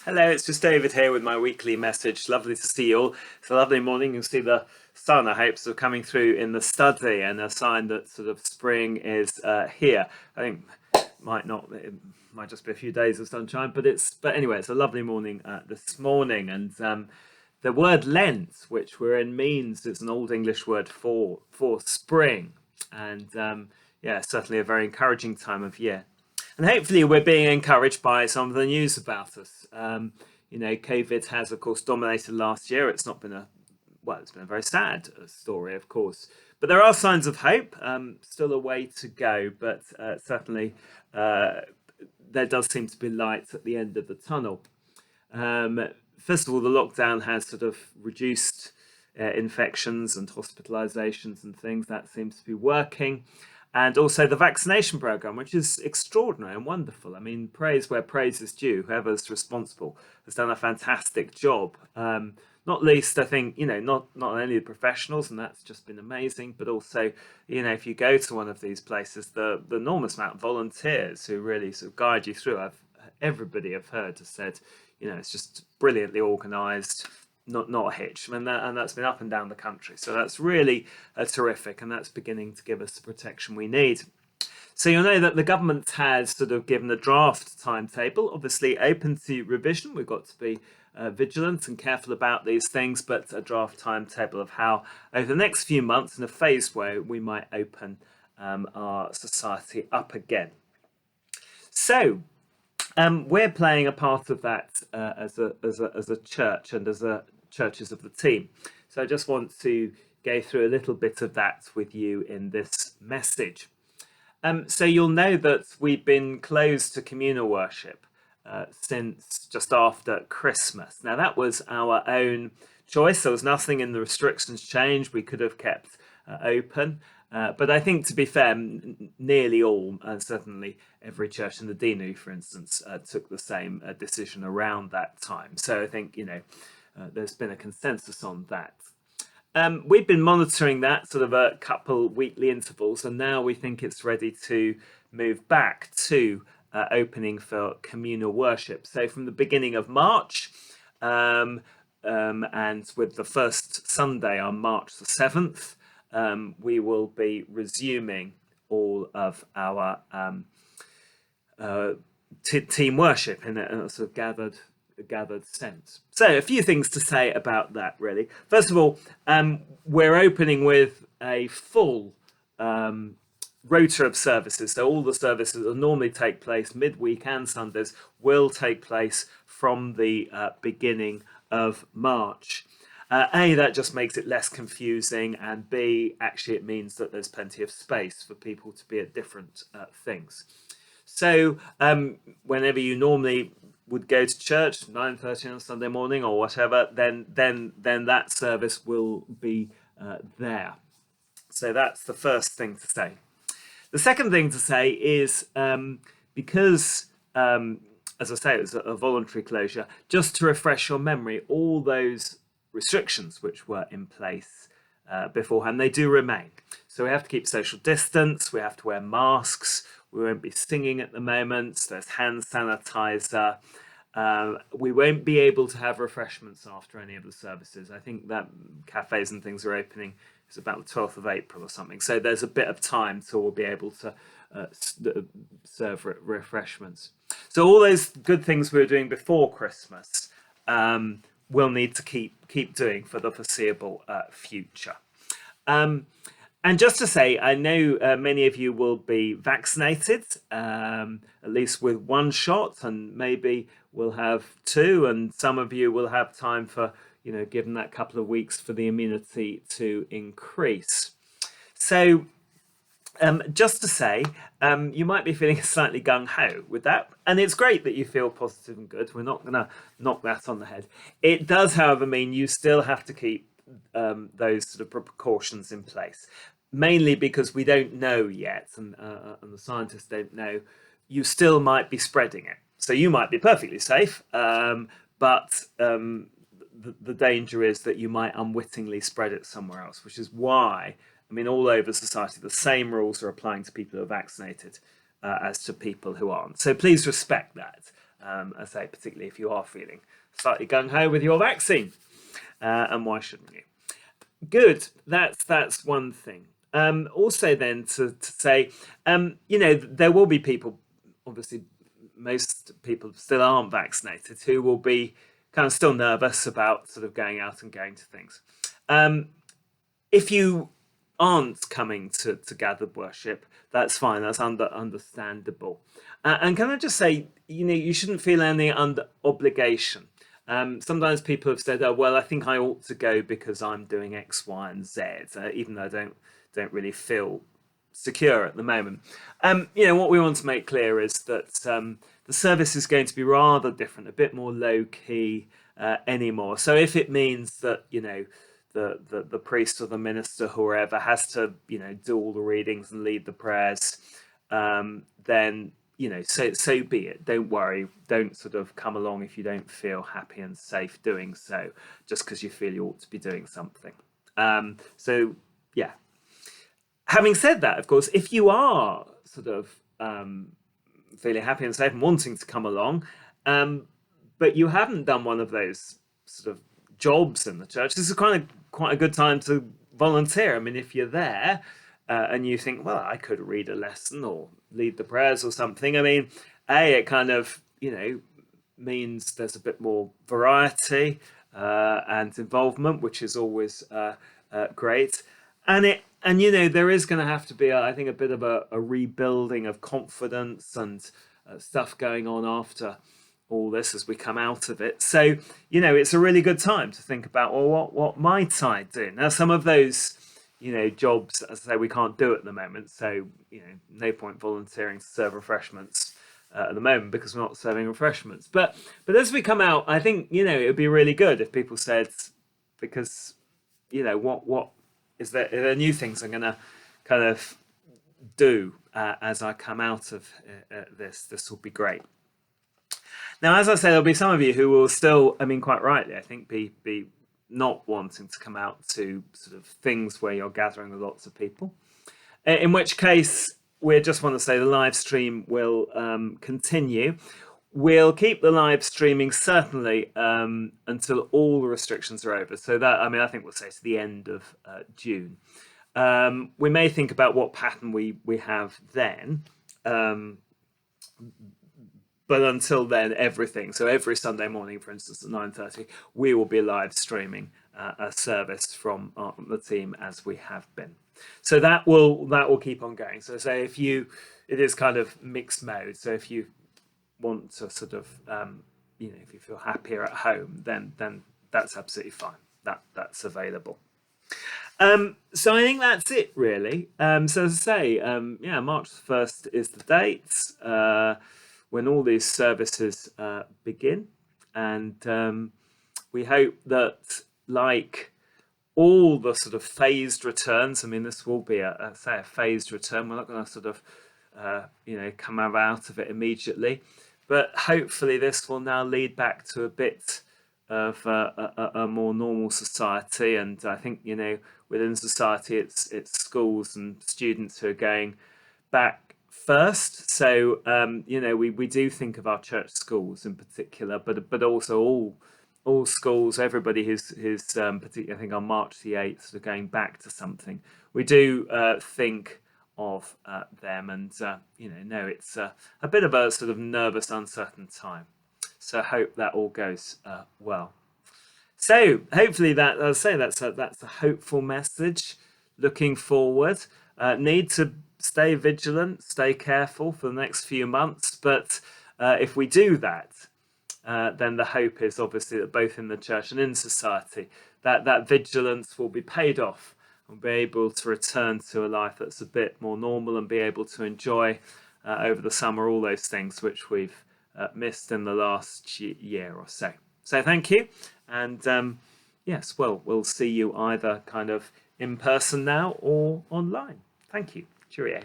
Hello, it's just David here with my weekly message. Lovely to see you all. It's a lovely morning. You'll see the sun, I hope, sort of coming through in the study, and a sign that sort of spring is here. I think it might just be a few days of sunshine, but anyway, it's a lovely morning this morning, and the word Lent, which we're in, means it's an Old English word for spring, and yeah, certainly a very encouraging time of year. And hopefully, we're being encouraged by some of the news about us. COVID has, of course, dominated last year. It's not been it's been a very sad story, of course. But there are signs of hope, still a way to go, but certainly there does seem to be light at the end of the tunnel. First of all, the lockdown has sort of reduced infections and hospitalizations and things. That seems to be working. And also the vaccination program, which is extraordinary and wonderful. I mean, praise where praise is due. Whoever's responsible has done a fantastic job. Not least, I think, not only the professionals, and that's just been amazing, but also, if you go to one of these places, the enormous amount of volunteers who really sort of guide you through. Everybody I've heard has said, it's just brilliantly organised, not a hitch. I mean, and that's been up and down the country. So that's really terrific, and that's beginning to give us the protection we need. So you'll know that the government has sort of given a draft timetable, obviously open to revision. We've got to be vigilant and careful about these things, but a draft timetable of how over the next few months, in a phased way, we might open our society up again. So we're playing a part of that as a church and as churches of the team. So I just want to go through a little bit of that with you in this message. So you'll know that we've been closed to communal worship since just after Christmas. Now that was our own choice. There was nothing in the restrictions changed. We could have kept open. But I think, to be fair, nearly all, certainly every church in the deanery, for instance, took the same decision around that time. So I think, there's been a consensus on that. We've been monitoring that sort of a couple weekly intervals, and now we think it's ready to move back to opening for communal worship. So from the beginning of March, and with the first Sunday on March the 7th, we will be resuming all of our team worship in a sort of gathered sense. So a few things to say about that, really. First of all, we're opening with a full rota of services. So all the services that normally take place midweek and Sundays will take place from the beginning of March. A, that just makes it less confusing, and B, actually it means that there's plenty of space for people to be at different things. So whenever you normally would go to church, 9:30 on Sunday morning or whatever, then that service will be there. So that's the first thing to say. The second thing to say is because, as I say, it was a voluntary closure, just to refresh your memory, all those restrictions which were in place beforehand, they do remain. So we have to keep social distance, we have to wear masks, we won't be singing at the moment, there's hand sanitizer. We won't be able to have refreshments after any of the services. I think that cafes and things are opening, it's about the 12th of April or something. So there's a bit of time till we'll be able to serve refreshments. So all those good things we were doing before Christmas, we'll need to keep doing for the foreseeable future. And just to say, I know many of you will be vaccinated, at least with one shot, and maybe we'll have two, and some of you will have time for, given that couple of weeks, for the immunity to increase. So just to say, you might be feeling slightly gung-ho with that, and it's great that you feel positive and good. We're not going to knock that on the head. It does, however, mean you still have to keep those sort of precautions in place, mainly because we don't know yet, and the scientists don't know. You still might be spreading it, so you might be perfectly safe, but the danger is that you might unwittingly spread it somewhere else, which is why, I mean, all over society, the same rules are applying to people who are vaccinated as to people who aren't. So please respect that. As I say, particularly if you are feeling slightly gung-ho with your vaccine. And why shouldn't you? Good. That's one thing. Also, then to say, there will be people, obviously, most people still aren't vaccinated, who will be kind of still nervous about sort of going out and going to things. If you aren't coming to gathered worship, that's fine. That's understandable. And can I just say, you shouldn't feel any under obligation. Sometimes people have said, "Oh, well, I think I ought to go because I'm doing X, Y, and Z," even though I don't really feel secure at the moment. What we want to make clear is that the service is going to be rather different, a bit more low key anymore. So if it means that the priest or the minister, whoever, has to do all the readings and lead the prayers, then so be it. Don't worry. Don't sort of come along if you don't feel happy and safe doing so, just because you feel you ought to be doing something. So yeah. Having said that, of course, if you are sort of feeling happy and safe and wanting to come along, but you haven't done one of those sort of jobs in the church, this is quite a good time to volunteer. I mean, if you're there and you think, well, I could read a lesson or lead the prayers or something. I mean, it kind of means there's a bit more variety and involvement, which is always great. And there is going to have to be, I think, a bit of a rebuilding of confidence and stuff going on after all this as we come out of it. So, it's a really good time to think about, well, what might I do? Now, some of those, jobs, as I say, we can't do at the moment. So, no point volunteering to serve refreshments at the moment because we're not serving refreshments. But as we come out, I think, it would be really good if people said, because, what is there new things I'm going to kind of do as I come out of this. This will be great. Now, as I say, there'll be some of you who will still, quite rightly, I think, be not wanting to come out to sort of things where you're gathering with lots of people. In which case, we just want to say the live stream will continue. We'll keep the live streaming certainly until all the restrictions are over. So that, I think we'll say to the end of June. We may think about what pattern we have then. But until then, everything. So every Sunday morning, for instance, at 9:30, we will be live streaming a service from the team as we have been. So that will keep on going. So say it is kind of mixed mode. So if you want to sort of, if you feel happier at home, then that's absolutely fine. That's available. So I think that's it really. So as I say, March 1st is the date when all these services begin, and we hope that, like all the sort of phased returns, this will be a phased return. We're not going to sort of come out of it immediately, but hopefully this will now lead back to a bit of a more normal society. And I think within society it's schools and students who are going back first. So we do think of our church schools in particular, but also all schools, everybody who's particularly, I think, on March the 8th, sort of going back to something. We do think of them, and it's a bit of a sort of nervous, uncertain time. So I hope that all goes well. So hopefully that, as I say, that's a hopeful message. Looking forward. Need to stay vigilant, stay careful for the next few months. But if we do that, then the hope is obviously that both in the church and in society, that vigilance will be paid off and be able to return to a life that's a bit more normal and be able to enjoy over the summer all those things which we've missed in the last year or so. So thank you. And yes, well, we'll see you either kind of in person now or online. Thank you. Cheerio.